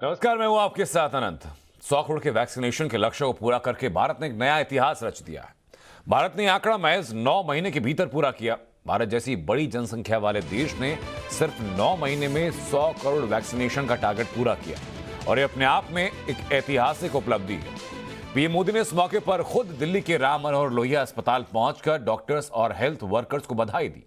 नमस्कार, मैं हूं आपके साथ अनंत। 100 करोड़ के वैक्सीनेशन के लक्ष्य को पूरा करके भारत ने एक नया इतिहास रच दिया है। भारत ने आंकड़ा महज 9 महीने के भीतर पूरा किया। भारत जैसी बड़ी जनसंख्या वाले देश ने सिर्फ 9 महीने में 100 करोड़ वैक्सीनेशन का टारगेट पूरा किया और ये अपने आप में एक ऐतिहासिक उपलब्धि है। पीएम मोदी ने इस मौके पर खुद दिल्ली के राम मनोहर लोहिया अस्पताल पहुंचकर डॉक्टर्स और हेल्थ वर्कर्स को बधाई दी।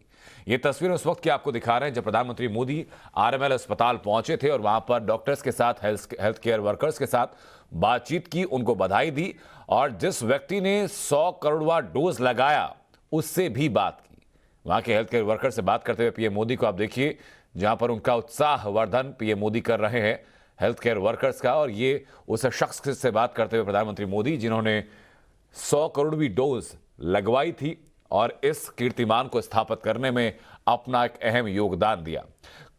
ये तस्वीर उस वक्त की आपको दिखा रहे हैं जब प्रधानमंत्री मोदी आरएमएल अस्पताल पहुंचे थे और वहां पर डॉक्टर्स के साथ हेल्थ केयर वर्कर्स के साथ बातचीत की, उनको बधाई दी और जिस व्यक्ति ने 100 करोड़वां डोज लगाया उससे भी बात की। वहां के हेल्थ केयर वर्कर से बात करते हुए पीएम मोदी को आप देखिए, जहां पर उनका उत्साहवर्धन पीएम मोदी कर रहे हैं हेल्थ केयर वर्कर्स का। और ये उस शख्स से बात करते हुए प्रधानमंत्री मोदी जिन्होंने 100 करोड़वीं डोज लगवाई थी और इस कीर्तिमान को स्थापित करने में अपना एक अहम योगदान दिया।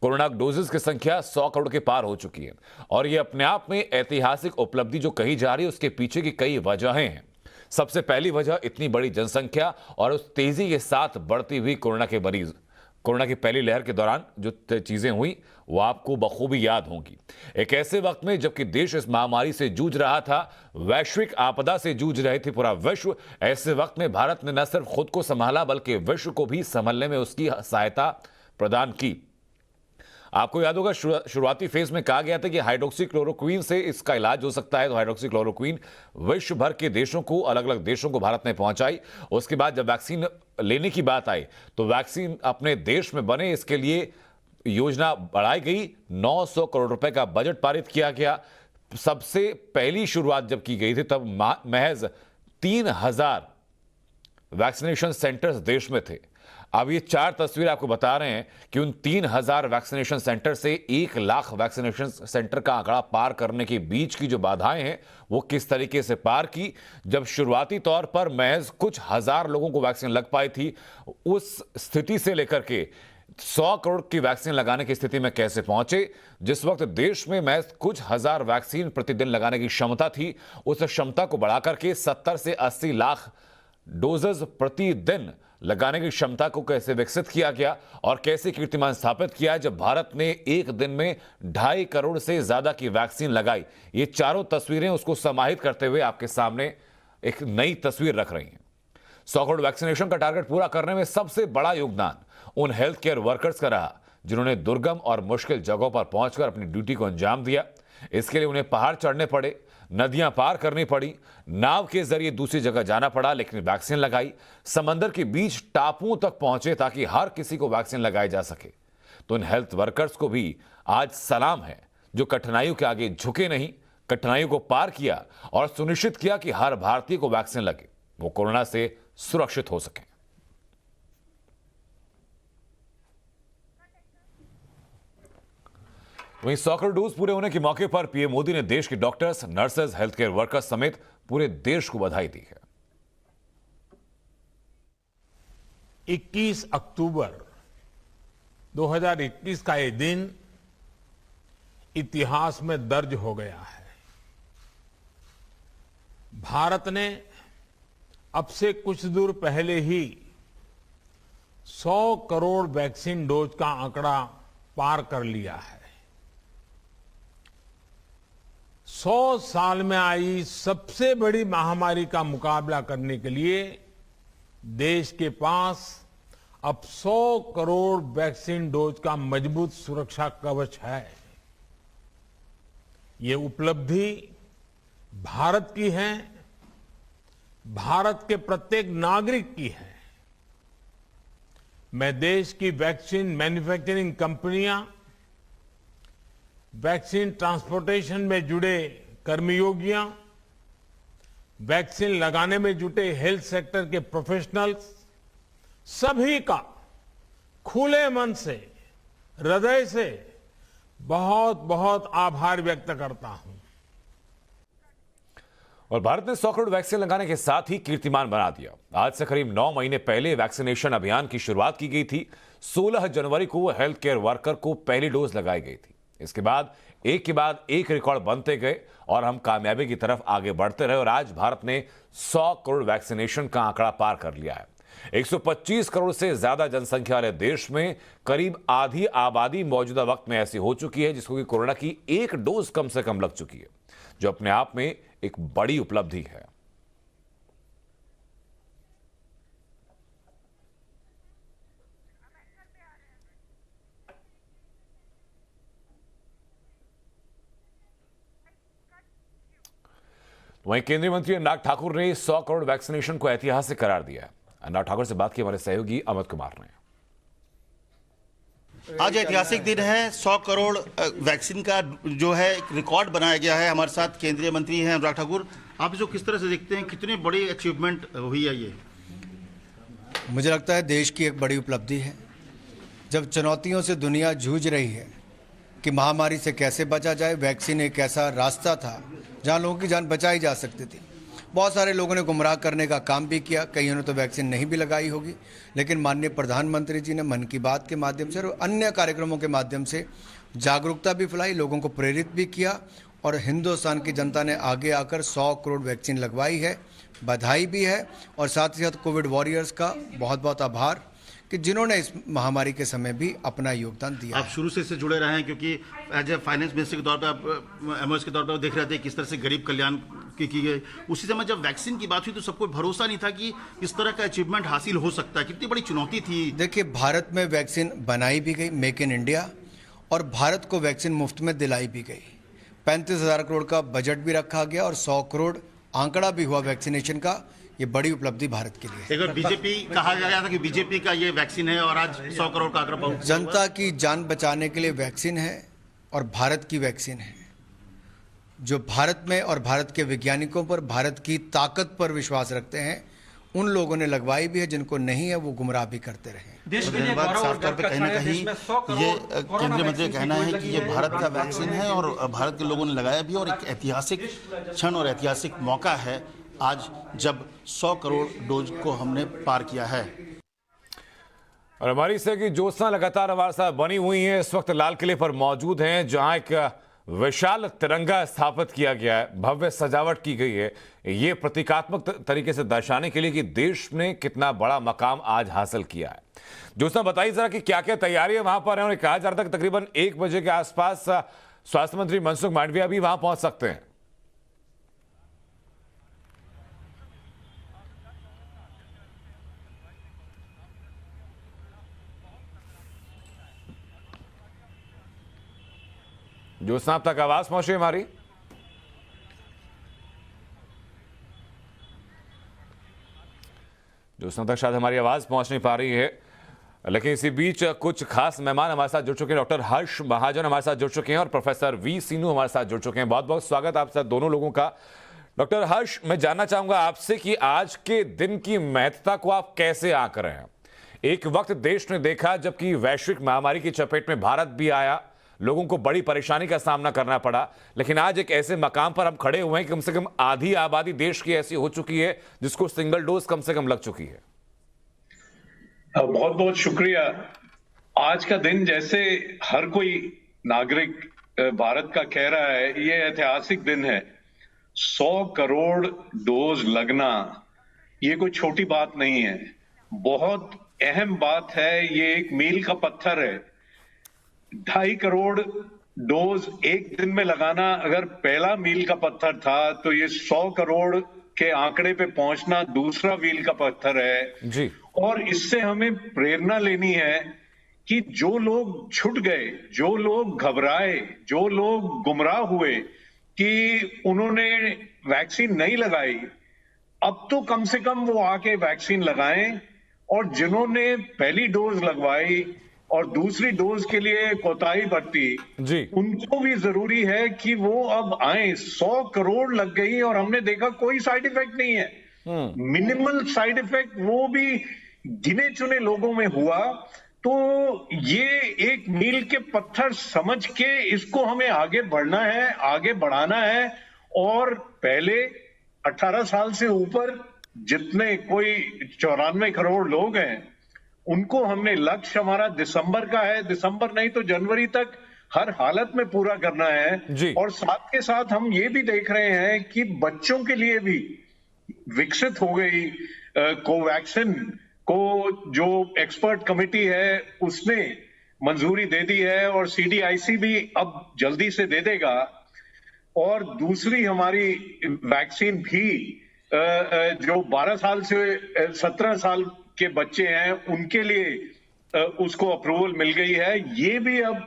कोरोना डोजेस की संख्या 100 करोड़ के पार हो चुकी है और यह अपने आप में ऐतिहासिक उपलब्धि जो कही जा रही है उसके पीछे की कई वजहें हैं। सबसे पहली वजह इतनी बड़ी जनसंख्या और उस तेजी के साथ बढ़ती हुई कोरोना के मरीज। कोरोना की पहली लहर के दौरान जो चीजें हुई वो आपको बखूबी याद होंगी। एक ऐसे वक्त में जबकि देश इस महामारी से जूझ रहा था, वैश्विक आपदा से जूझ रहे थे पूरा विश्व, ऐसे वक्त में भारत ने न सिर्फ खुद को संभाला बल्कि विश्व को भी संभलने में उसकी सहायता प्रदान की। आपको याद होगा शुरुआती फेज में कहा गया था कि हाइड्रोक्सीक्लोरोक्वीन से इसका इलाज हो सकता है, तो हाइड्रोक्सीक्लोरोक्वीन विश्व भर के देशों को, अलग अलग देशों को भारत ने पहुंचाई। उसके बाद जब वैक्सीन लेने की बात आई तो वैक्सीन अपने देश में बने इसके लिए योजना बढ़ाई गई। 900 करोड़ रुपए का बजट पारित किया गया। सबसे पहली शुरुआत जब की गई थी तब महज 3000 वैक्सीनेशन सेंटर्स देश में थे। अब ये 4 तस्वीर आपको बता रहे हैं कि उन 3000 वैक्सीनेशन सेंटर से 1 लाख वैक्सीनेशन सेंटर का आंकड़ा पार करने के बीच की जो बाधाएं हैं वो किस तरीके से पार की। जब शुरुआती तौर पर महज कुछ हजार लोगों को वैक्सीन लग पाई थी, उस स्थिति से लेकर के 100 करोड़ की वैक्सीन लगाने की स्थिति में कैसे पहुंचे। जिस वक्त देश में महज कुछ हजार वैक्सीन प्रतिदिन लगाने की क्षमता थी, उस क्षमता को बढ़ाकर के 70 से 80 लाख डोजेज प्रतिदिन लगाने की क्षमता को कैसे विकसित किया गया और कैसे कीर्तिमान स्थापित किया जब भारत ने एक दिन में 2.5 करोड़ से ज्यादा की वैक्सीन लगाई। ये चारों तस्वीरें उसको समाहित करते हुए आपके सामने एक नई तस्वीर रख रही हैं। 100 करोड़ वैक्सीनेशन का टारगेट पूरा करने में सबसे बड़ा योगदान उन हेल्थ केयर वर्कर्स का रहा जिन्होंने दुर्गम और मुश्किल जगहों पर पहुंचकर अपनी ड्यूटी को अंजाम दिया। इसके लिए उन्हें पहाड़ चढ़ने पड़े, नदियां पार करनी पड़ी, नाव के जरिए दूसरी जगह जाना पड़ा, लेकिन वैक्सीन लगाई। समंदर के बीच टापुओं तक पहुंचे ताकि हर किसी को वैक्सीन लगाई जा सके। तो इन हेल्थ वर्कर्स को भी आज सलाम है जो कठिनाइयों के आगे झुके नहीं, कठिनाइयों को पार किया और सुनिश्चित किया कि हर भारतीय को वैक्सीन लगे, वो कोरोना से सुरक्षित हो सके। वहीं 100 करोड़ डोज पूरे होने के मौके पर पीएम मोदी ने देश के doctors, nurses, health care workers समेत पूरे देश को बधाई दी है। 21 अक्टूबर 2021 का ये दिन इतिहास में दर्ज हो गया है। भारत ने अब से कुछ दूर पहले ही 100 करोड़ वैक्सीन डोज का आंकड़ा पार कर लिया है। 100 साल में आई सबसे बड़ी महामारी का मुकाबला करने के लिए देश के पास अब 100 करोड़ वैक्सीन डोज का मजबूत सुरक्षा कवच है। ये उपलब्धि भारत की है, भारत के प्रत्येक नागरिक की है। मैं देश की वैक्सीन मैन्युफैक्चरिंग कंपनियां, वैक्सीन ट्रांसपोर्टेशन में जुड़े कर्मयोगियां, वैक्सीन लगाने में जुटे हेल्थ सेक्टर के प्रोफेशनल्स, सभी का खुले मन से, हृदय से बहुत बहुत आभार व्यक्त करता हूं। और भारत ने 100 करोड़ वैक्सीन लगाने के साथ ही कीर्तिमान बना दिया। आज से करीब 9 महीने पहले वैक्सीनेशन अभियान की शुरुआत की गई थी। 16 जनवरी को हेल्थ केयर वर्कर को पहली डोज लगाई गई थी। इसके बाद एक रिकॉर्ड बनते गए और हम कामयाबी की तरफ आगे बढ़ते रहे और आज भारत ने 100 करोड़ वैक्सीनेशन का आंकड़ा पार कर लिया है। 125 करोड़ से ज्यादा जनसंख्या वाले देश में करीब आधी आबादी मौजूदा वक्त में ऐसी हो चुकी है जिसको कि कोरोना की एक डोज कम से कम लग चुकी है, जो अपने आप में एक बड़ी उपलब्धि है। वहीं केंद्रीय मंत्री अनुराग ठाकुर ने 100 करोड़ वैक्सीनेशन को ऐतिहासिक करार दिया है। अनुराग ठाकुर से बात की हमारे सहयोगी अमित कुमार ने। आज ऐतिहासिक दिन है। 100 करोड़ वैक्सीन का जो है एक रिकॉर्ड बनाया गया है। हमारे साथ केंद्रीय मंत्री हैं अनुराग ठाकुर। आप इसको किस तरह से देखते हैं, कितनी बड़ी अचीवमेंट हुई है ये? मुझे लगता है देश की एक बड़ी उपलब्धि है। जब चुनौतियों से दुनिया जूझ रही है कि महामारी से कैसे बचा जाए, वैक्सीन एक ऐसा रास्ता था जहां लोगों की जान बचाई जा सकती थी। बहुत सारे लोगों ने गुमराह करने का काम भी किया, कईयों ने तो वैक्सीन नहीं भी लगाई होगी, लेकिन माननीय प्रधानमंत्री जी ने मन की बात के माध्यम से और अन्य कार्यक्रमों के माध्यम से जागरूकता भी फैलाई, लोगों को प्रेरित भी किया और हिंदुस्तान की जनता ने आगे आकर 100 करोड़ वैक्सीन लगवाई है। बधाई भी है और साथ ही साथ कोविड वॉरियर्स का बहुत बहुत आभार कि जिन्होंने इस महामारी के समय भी अपना योगदान दिया। आप शुरू से इससे जुड़े रहे हैं, क्योंकि एज ए फाइनेंस मिनिस्टर के तौर पर आप एमओएस के तौर पर देख रहे थे किस तरह से गरीब कल्याण की गई। उसी समय जब वैक्सीन की बात हुई तो सबको भरोसा नहीं था कि इस तरह का अचीवमेंट हासिल हो सकता है। कितनी बड़ी चुनौती थी। देखिए, भारत में वैक्सीन बनाई भी गई, मेक इन इंडिया, और भारत को वैक्सीन मुफ्त में दिलाई भी गई। 35,000 करोड़ का बजट भी रखा गया और 100 करोड़ आंकड़ा भी हुआ वैक्सीनेशन का। ये बड़ी उपलब्धि भारत के लिए। एक बार बीजेपी कहा गया था कि बीजेपी का ये वैक्सीन है और आज 100 करोड़ का आंकड़ा पहुंच। जनता की जान बचाने के लिए वैक्सीन है और भारत की वैक्सीन है। जो भारत में और भारत के वैज्ञानिकों पर, भारत की ताकत पर विश्वास रखते हैं, उन लोगों ने लगवाई भी है। जिनको नहीं है वो गुमराह भी करते रहे। धन्यवाद। साफ तौर पे कहीं ना कहीं ये केंद्रीय मंत्री का कहना है कि ये भारत का वैक्सीन है और भारत के लोगों ने लगाया भी, और एक ऐतिहासिक क्षण और ऐतिहासिक मौका है आज जब 100 करोड़ डोज को हमने पार किया है। और हमारी सहयोगी ज्योत्सना लगातार हमारे साथ बनी हुई है, इस वक्त लाल किले पर मौजूद हैं जहां एक विशाल तिरंगा स्थापित किया गया है, भव्य सजावट की गई है, ये प्रतीकात्मक तरीके से दर्शाने के लिए कि देश ने कितना बड़ा मकाम आज हासिल किया है। ज्योत्सना, बताइए जरा कि क्या क्या तैयारियां वहां पर हैं और कहा जा रहा था कि तकरीबन 1 बजे के आसपास स्वास्थ्य मंत्री मनसुख मांडविया भी वहां पहुंच सकते हैं। ज्योत्सना, अब तक आवाज पहुंची हमारी? ज्योत्सना तक शायद हमारी आवाज पहुंच नहीं पा रही है, लेकिन इसी बीच कुछ खास मेहमान हमारे साथ जुड़ चुके हैं। डॉक्टर हर्ष महाजन हमारे साथ जुड़ चुके हैं और प्रोफेसर वी सीनू हमारे साथ जुड़ चुके हैं। बहुत बहुत स्वागत आप सब दोनों लोगों का। डॉक्टर हर्ष, मैं जानना चाहूंगा आपसे कि आज के दिन की महत्ता को आप कैसे आंक रहे हैं? एक वक्त देश ने देखा जबकि वैश्विक महामारी की चपेट में भारत भी आया, लोगों को बड़ी परेशानी का सामना करना पड़ा, लेकिन आज एक ऐसे मकाम पर हम खड़े हुए हैं कि कम से कम आधी आबादी देश की ऐसी हो चुकी है जिसको सिंगल डोज कम से कम लग चुकी है। बहुत बहुत शुक्रिया। आज का दिन जैसे हर कोई नागरिक भारत का कह रहा है, ये ऐतिहासिक दिन है। 100 करोड़ डोज लगना ये कोई छोटी बात नहीं है, बहुत अहम बात है। ये एक मील का पत्थर है। 2.5 करोड़ डोज एक दिन में लगाना अगर पहला मील का पत्थर था, तो ये 100 करोड़ के आंकड़े पे पहुंचना दूसरा मील का पत्थर है जी। और इससे हमें प्रेरणा लेनी है कि जो लोग छूट गए, जो लोग घबराए, जो लोग गुमराह हुए कि उन्होंने वैक्सीन नहीं लगाई, अब तो कम से कम वो आके वैक्सीन लगाएं। और जिन्होंने पहली डोज लगवाई और दूसरी डोज के लिए कोताही बरती जी, उनको भी जरूरी है कि वो अब आए। 100 करोड़ लग गई और हमने देखा कोई साइड इफेक्ट नहीं है, मिनिमल साइड इफेक्ट, वो भी गिने चुने लोगों में हुआ। तो ये एक मील के पत्थर समझ के इसको हमें आगे बढ़ना है, आगे बढ़ाना है। और पहले 18 साल से ऊपर जितने कोई 94 करोड़ लोग हैं, उनको हमने लक्ष्य हमारा दिसंबर का है, दिसंबर नहीं तो जनवरी तक हर हालत में पूरा करना है जी। और साथ के साथ हम ये भी देख रहे हैं कि बच्चों के लिए भी विकसित हो गई कोवैक्सिन को जो एक्सपर्ट कमेटी है उसने मंजूरी दे दी है और CDIC भी अब जल्दी से दे देगा। और दूसरी हमारी वैक्सीन भी जो 12 साल से 17 साल के बच्चे हैं उनके लिए उसको अप्रूवल मिल गई है। ये भी अब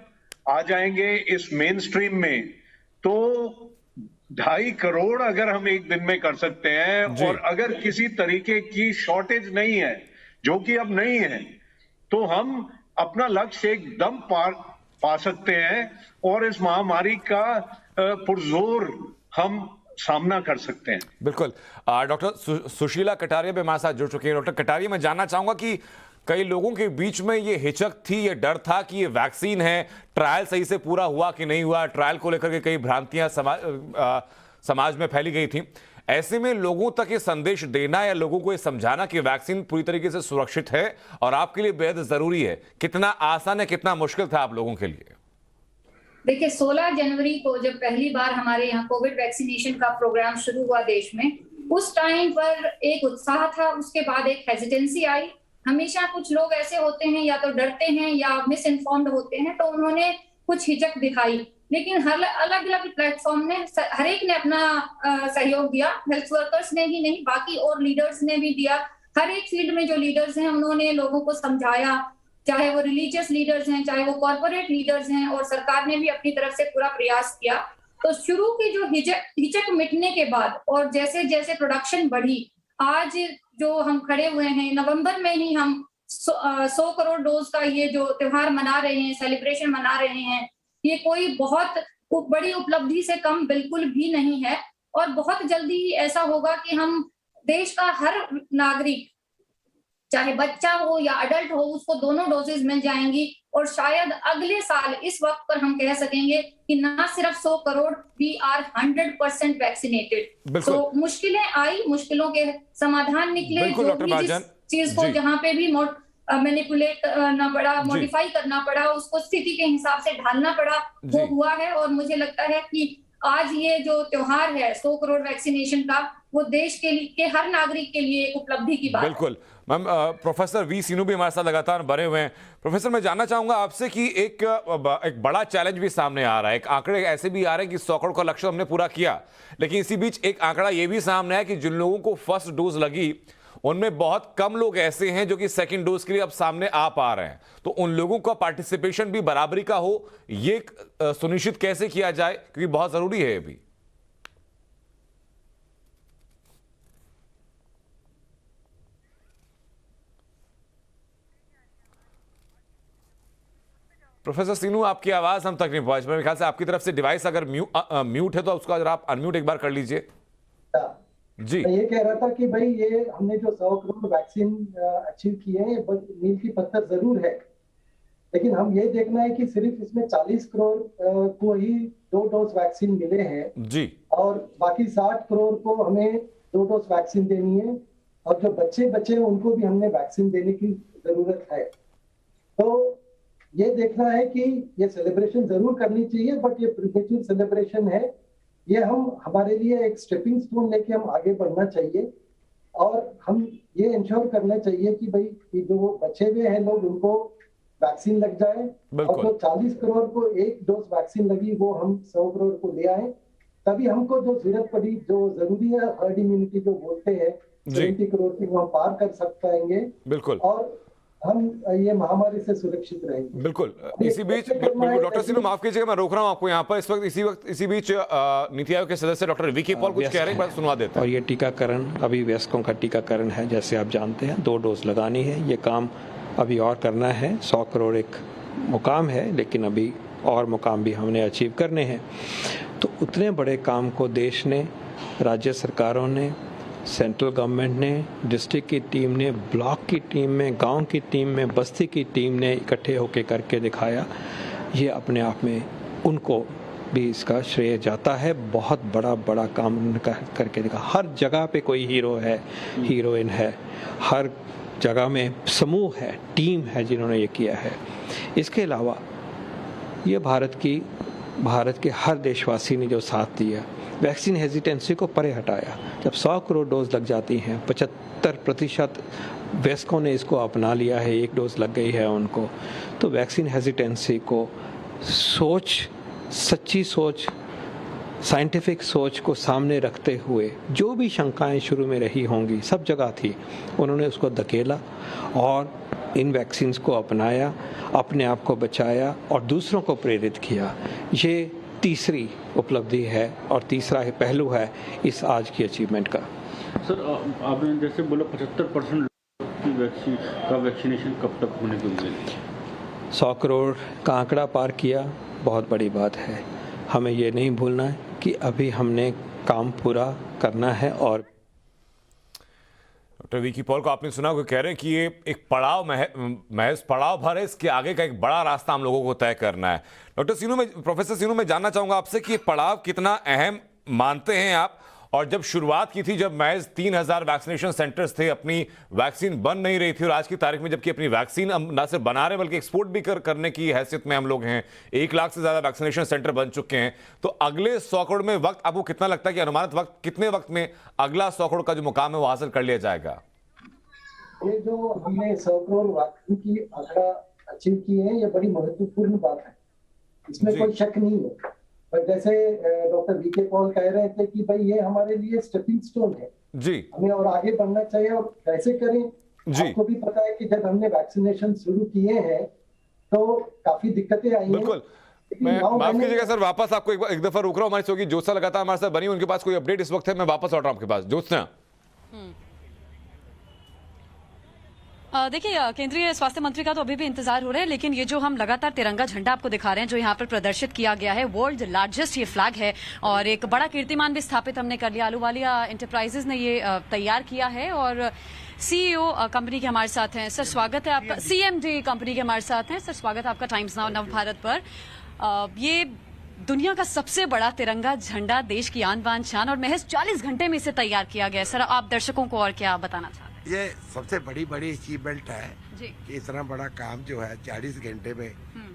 आ जाएंगे इस मेन स्ट्रीम में। तो 2.5 करोड़ अगर हम एक दिन में कर सकते हैं और अगर किसी तरीके की शॉर्टेज नहीं है, जो कि अब नहीं है, तो हम अपना लक्ष्य एकदम पा सकते हैं और इस महामारी का पुरजोर हम सामना कर सकते हैं। बिल्कुल। डॉक्टर सुशीला कटारिया भी हमारे साथ जुड़ चुके हैं। डॉक्टर कटारिया, मैं जानना चाहूंगा कि कई लोगों के बीच में ये हिचक थी, ये डर था कि ये वैक्सीन है, ट्रायल सही से पूरा हुआ कि नहीं हुआ, ट्रायल को लेकर के कई भ्रांतियां समाज में फैली गई थी। ऐसे में लोगों तक ये संदेश देना या लोगों को ये समझाना कि वैक्सीन पूरी तरीके से सुरक्षित है और आपके लिए बेहद जरूरी है, कितना आसान है, कितना मुश्किल था आप लोगों के लिए? देखिए, 16 जनवरी को जब पहली बार हमारे यहाँ कोविड वैक्सीनेशन का प्रोग्राम शुरू हुआ देश में, उस टाइम पर एक उत्साह था, उसके बाद एक हेजिटेंसी आई। हमेशा कुछ लोग ऐसे होते हैं या तो डरते हैं या मिस इन्फॉर्म्ड होते हैं, तो उन्होंने कुछ हिचक दिखाई। लेकिन अलग अलग प्लेटफॉर्म ने हर एक ने अपना सहयोग दिया। हेल्थ वर्कर्स ने ही नहीं, बाकी और लीडर्स ने भी दिया। हर एक फील्ड में जो लीडर्स हैं उन्होंने लोगों को समझाया, चाहे वो रिलीजियस लीडर्स हैं, चाहे वो कॉर्पोरेट लीडर्स हैं, और सरकार ने भी अपनी तरफ से पूरा प्रयास किया। तो शुरू की जो हिचक मिटने के बाद और जैसे जैसे प्रोडक्शन बढ़ी, आज जो हम खड़े हुए हैं, नवंबर में ही हम 100 करोड़ डोज का ये जो त्योहार मना रहे हैं, सेलिब्रेशन मना रहे हैं, ये कोई बहुत बड़ी उपलब्धि से कम बिल्कुल भी नहीं है। और बहुत जल्दी ही ऐसा होगा कि हम देश का हर नागरिक, चाहे बच्चा हो या अडल्ट हो, उसको दोनों डोजेज मिल जाएंगी। और शायद अगले साल इस वक्त पर हम कह सकेंगे कि ना सिर्फ 100 करोड़, वी आर 100% वैक्सीनेटेड। तो मुश्किलें आई, मुश्किलों के समाधान निकले। जो भी जिस चीज को जहां पे भी मैनिपुलेट करना पड़ा, मॉडिफाई करना पड़ा, उसको स्थिति के हिसाब से ढालना पड़ा, वो हुआ है। और मुझे लगता है कि आज ये जो त्योहार है 100 करोड़ वैक्सीनेशन का, वो देश के हर नागरिक के लिए एक उपलब्धि की बात है। बिल्कुल मैम। प्रोफेसर वी सीनू भी हमारे साथ लगातार बने हुए हैं। प्रोफेसर, मैं जानना चाहूंगा आपसे कि एक बड़ा चैलेंज भी सामने आ रहा है। एक आंकड़े ऐसे भी आ रहे हैं कि 100 करोड़ का लक्ष्य हमने पूरा किया, लेकिन इसी बीच एक आंकड़ा ये भी सामने आया कि जिन लोगों को फर्स्ट डोज लगी उनमें बहुत कम लोग ऐसे हैं जो कि सेकंड डोज के लिए अब सामने आ पा रहे हैं। तो उन लोगों का पार्टिसिपेशन भी बराबरी का हो, ये सुनिश्चित कैसे किया जाए, क्योंकि बहुत जरूरी है ये भी। प्रोफेसर सीनू, आपकी आवाज हम तक नहीं पहुंच, मेरे ख्याल से आपकी तरफ से डिवाइस अगर म्यूट है तो उसको अगर आप अनम्यूट एक बार कर लीजिए। जी, मैं ये कह रहा था कि भाई ये हमने जो 100 करोड़ वैक्सीन अचीव किए हैं, मील की पत्थर जरूर है, लेकिन हम ये देखना है कि सिर्फ इसमें 40 करोड़ को ही 2 डोज वैक्सीन मिले हैं जी, और बाकी 60 करोड़ को हमें 2 डोज वैक्सीन देनी है। और जो बच्चे हैं उनको भी हमने वैक्सीन देने की जरूरत है। तो ये देखना है कि ये सेलिब्रेशन जरूर करनी चाहिए, बट ये प्रीमेच्योर सेलिब्रेशन है। ये हमारे लिए एक स्टेपिंग स्टोन लेके हम आगे बढ़ना चाहिए और हम ये इंश्योर करना चाहिए कि भाई कि जो बचे हुए हैं लोग, उनको वैक्सीन लग जाए। और जो 40 करोड़ को 1 डोज वैक्सीन लगी, वो हम 100 करोड़ को ले आए। तभी हमको जो जरूरत पड़ी, जो जरूरी है हर्ड इम्यूनिटी जो बोलते हैं, 70 करोड़ की, वो हम पार कर पाएंगे। बिल्कुल, और हम ये महामारी से सुरक्षित रहेंगे। बिल्कुल। इसी बीच डॉक्टर सिन्हा, माफ कीजिएगा मैं रोक रहा हूं आपको यहाँ पर इस वक्त। इसी बीच नीति आयोग के सदस्य डॉक्टर वीके पॉल कुछ कह रहे हैं, सुनवा देते हैं। और ये टीकाकरण अभी वयस्कों का टीकाकरण है, जैसे आप जानते हैं 2 डोज लगानी है। ये काम अभी और करना है। 100 करोड़ एक मुकाम है, लेकिन अभी और मुकाम भी हमने अचीव करने हैं। तो उतने बड़े काम को देश ने, राज्य सरकारों ने, सेंट्रल गवर्नमेंट ने, डिस्ट्रिक्ट की टीम ने, ब्लॉक की टीम में, गांव की टीम में, बस्ती की टीम ने इकट्ठे होकर करके दिखाया। ये अपने आप में उनको भी इसका श्रेय जाता है। बहुत बड़ा काम उन्होंने करके दिखा। हर जगह पे कोई हीरो है, हीरोइन है, हर जगह में समूह है, टीम है जिन्होंने ये किया है। इसके अलावा ये भारत के हर देशवासी ने जो साथ दिया, वैक्सीन हेजिटेंसी को परे हटाया। जब 100 करोड़ डोज लग जाती हैं, 75% वयस्कों ने इसको अपना लिया है, 1 डोज लग गई है उनको, तो वैक्सीन हेजिटेंसी को सच्ची सोच, साइंटिफिक सोच को सामने रखते हुए जो भी शंकाएं शुरू में रही होंगी, सब जगह थी, उन्होंने उसको धकेला और इन वैक्सीन्स को अपनाया, अपने आप को बचाया और दूसरों को प्रेरित किया। ये तीसरी उपलब्धि है और तीसरा पहलू है इस आज की अचीवमेंट का। सर, आपने जैसे बोला 75% की वैक्सीनेशन कब तक होने की उम्मीद है? 100 करोड़ का आंकड़ा पार किया, बहुत बड़ी बात है। हमें ये नहीं भूलना है कि अभी हमने काम पूरा करना है। और डॉक्टर वीके पॉल को आपने सुना, वो कह रहे हैं कि ये एक पड़ाव महज पड़ाव भर है, इसके आगे का एक बड़ा रास्ता हम लोगों को तय करना है। प्रोफेसर सीनू, मैं जानना चाहूंगा आपसे कि ये पड़ाव कितना अहम मानते हैं आप, और जब शुरुआत की थी, जब महज 3000 वैक्सीनेशन सेंटर्स थे, अपनी वैक्सीन बन नहीं रही थी, और आज की तारीख में जबकि अपनी वैक्सीन हम न सिर्फ बना रहे बल्कि एक्सपोर्ट भी करने की हैसियत में हम लोग हैं, 1 लाख से ज्यादा वैक्सीनेशन सेंटर बन चुके हैं, तो अगले 100 करोड़ में वक्त आपको कितना लगता है कि अनुमानित वक्त कितने वक्त में अगला 100 करोड़ का जो मुकाम है वो हासिल कर लिया जाएगा? ये जो हमने 100 करोड़ वैक्सीन की आंकड़ा अचीव किए हैं, ये बड़ी महत्वपूर्ण बात है, इसमें कोई शक नहीं है। पर जैसे डॉक्टर वीके पॉल कह रहे थे कि भाई ये हमारे लिए स्टेपिंग स्टोन है जी, हमें और आगे बढ़ना चाहिए, और कैसे करें जी। आपको भी पता है कि जब हमने वैक्सीनेशन शुरू किए हैं तो काफी दिक्कतें आई हैं। बिल्कुल, मैं माफ कीजिएगा सर, वापस आपको एक दफा रोक रहा हूँ। हमारी सहयोगी ज्योत्सना लगातार हमारे साथ बनी, उनके पास कोई अपडेट इस वक्त है, मैं वापस लौट रहा हूँ आपके पास। ज्योत्सना, देखिए, केंद्रीय स्वास्थ्य मंत्री का तो अभी भी इंतजार हो रहा है, लेकिन ये जो हम लगातार तिरंगा झंडा आपको दिखा रहे हैं जो यहाँ पर प्रदर्शित किया गया है, वर्ल्ड लार्जेस्ट ये फ्लैग है, और एक बड़ा कीर्तिमान भी स्थापित हमने कर लिया। आलूवालिया एंटरप्राइजेस ने ये तैयार किया है, और सीईओ कंपनी के हमारे साथ हैं। सर, स्वागत है आपका। सीएमडी कंपनी के हमारे साथ हैं। सर, स्वागत है आपका टाइम्स नाउ नव भारत पर। ये दुनिया का सबसे बड़ा तिरंगा झंडा, देश की आन बान शान, और महज 40 घंटे में इसे तैयार किया गया है। सर, आप दर्शकों को और क्या बताना चाहते हैं? ये सबसे बड़ी अचीवमेंट है कि इतना बड़ा काम जो है 40 घंटे में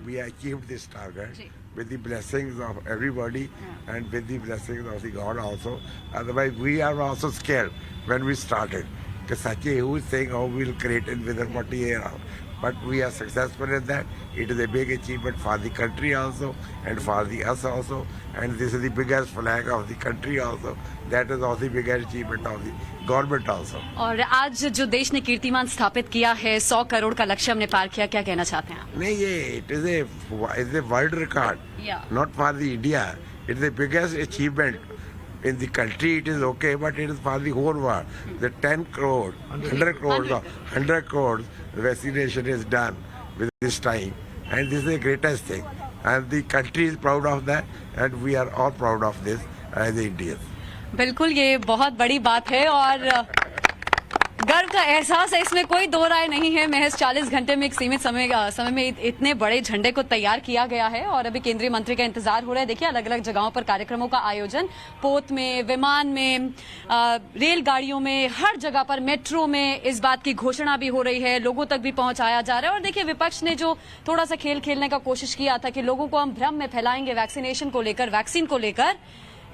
we achieved this target with the blessings of everybody and with the blessings of the God also. Otherwise we are also scared when we started, because Sachi who is saying how we will create it within 40 years, but we are successful in that. It is a big achievement for the country also and for us also, and this is the biggest flag of the country also. That is also the biggest achievement of the government also. और आज जो देश ने कीर्तिमान स्थापित किया है, 100 करोड़ का लक्ष्य हमने पार किया, क्या कहना चाहते हैं आप? नहीं, ये it is a world record, not for the India. It is the biggest achievement in the country. It is okay, but it is for the whole world. The 10 crore, 100 crores vaccination is done with this time, and this is the greatest thing. And the country is proud of that, and we are all proud of this as Indians. बिल्कुल, ये बहुत बड़ी बात है और गर्व का एहसास है, इसमें कोई दो राय नहीं है। महज 40 घंटे में एक सीमित समय में इतने बबड़े झंडे को तैयार किया गया है, और अभी केंद्रीय मंत्री का इंतजार हो रहा है। देखिए, अलग अलग जगहों पर कार्यक्रमों का आयोजन, पोत में, विमान में, रेलगाड़ियों में, हर जगह पर, मेट्रो में इस बात की घोषणा भी हो रही है, लोगों तक भी पहुंचाया जा रहा है। और देखिए, विपक्ष ने जो थोड़ा सा खेल खेलने का कोशिश किया था कि लोगों को हम भ्रम में फैलाएंगे वैक्सीनेशन को लेकर,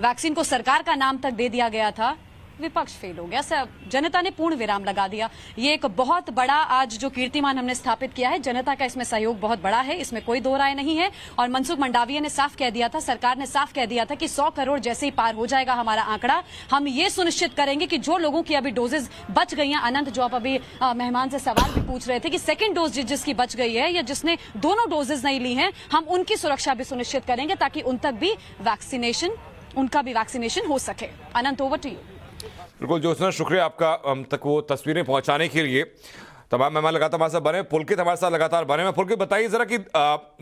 वैक्सीन को सरकार का नाम तक दे दिया गया था, विपक्ष फेल हो गया। सब जनता ने पूर्ण विराम लगा दिया। ये एक बहुत बड़ा आज जो कीर्तिमान हमने स्थापित किया है, जनता का इसमें सहयोग बहुत बड़ा है, इसमें कोई दो राय नहीं है। और मनसुख मंडाविया ने साफ कह दिया था, सरकार ने साफ कह दिया था कि 100 करोड़ जैसे ही पार हो जाएगा हमारा आंकड़ा, हम ये सुनिश्चित करेंगे कि जो लोगों की अभी डोजेज बच गई हैं, अनंत जो आप अभी मेहमान से सवाल भी पूछ रहे थे कि सेकेंड डोज जिसकी बच गई है या जिसने दोनों डोजेज नहीं ली हैं, हम उनकी सुरक्षा भी सुनिश्चित करेंगे ताकि उनका भी वैक्सीनेशन हो सके। अनंत, ओवर टू यू। बिल्कुल ज्योत्सना, शुक्रिया आपका हम तक वो तस्वीरें पहुंचाने के लिए। तमाम मेहमान लगातार हमारे साथ बने, पुलकित हमारे साथ लगातार बने हैं। पुलकित, बताइए जरा कि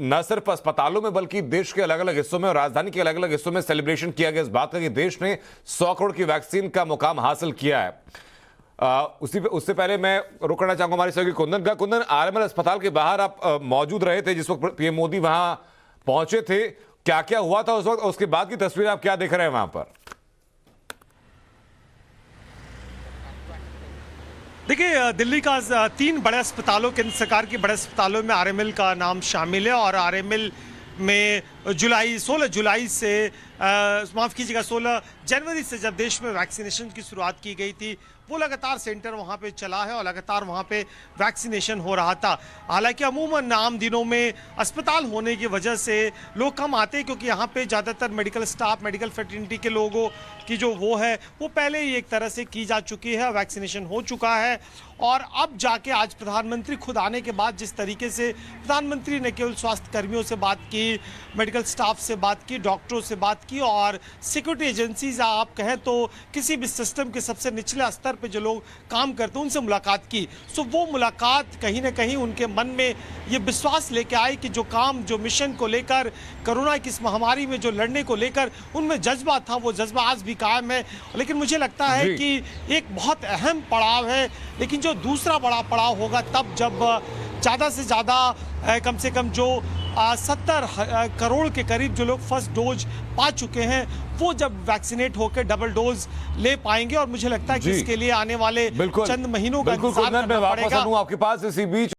न सिर्फ अस्पतालों में बल्कि देश के अलग अलग हिस्सों में और राजधानी के अलग अलग हिस्सों में सेलिब्रेशन किया गया इस बात का कि देश ने 100 करोड़ की वैक्सीन का मुकाम हासिल किया है। उससे पहले मैं रुक करना चाहूंगा हमारे सहयोगी कुंदन का। कुंदन, आरएमएल अस्पताल के बाहर आप मौजूद रहे थे जिस वक्त पीएम मोदी वहां पहुंचे थे, क्या क्या हुआ था उस वक्त, उसके बाद की तस्वीर आप क्या देख रहे हैं वहां पर? देखिए, दिल्ली का 3 बड़े अस्पतालों, केंद्र सरकार के बड़े अस्पतालों में आरएमएल का नाम शामिल है, और आरएमएल में 16 जुलाई से 16 जनवरी से जब देश में वैक्सीनेशन की शुरुआत की गई थी, वो लगातार सेंटर वहां पे चला है और लगातार वहां पे वैक्सीनेशन हो रहा था। हालांकि अमूमन आम दिनों में अस्पताल होने की वजह से लोग कम आते हैं, क्योंकि यहाँ पे ज़्यादातर मेडिकल स्टाफ, मेडिकल फ्रेटर्निटी के लोगों की जो वो है वो पहले ही एक तरह से की जा चुकी है, वैक्सीनेशन हो चुका है। और अब जाके आज प्रधानमंत्री खुद आने के बाद जिस तरीके से प्रधानमंत्री ने केवल स्वास्थ्य कर्मियों से बात की, मेडिकल स्टाफ से बात की, डॉक्टरों से बात की और सिक्योरिटी एजेंसीज आप कहें तो किसी भी सिस्टम के सबसे निचले स्तर पे जो लोग काम करते हैं उनसे मुलाकात की। सो वो मुलाकात कहीं ना कहीं उनके मन में ये विश्वास लेके आई कि जो काम, जो मिशन को लेकर, कोरोना की इस महामारी में जो लड़ने को लेकर उनमें जज्बा था, वो जज्बा आज भी कायम है। लेकिन मुझे लगता है कि एक बहुत अहम पड़ाव है, लेकिन जो दूसरा बड़ा पड़ाव होगा तब जब ज़्यादा से ज़्यादा कम से कम जो 70 करोड़ के करीब जो लोग फर्स्ट डोज पा चुके हैं वो जब वैक्सीनेट होकर डबल डोज ले पाएंगे। और मुझे लगता है कि इसके लिए आने वाले चंद महीनों का इंतजार करना पड़ेगा। आपके पास इसी बीच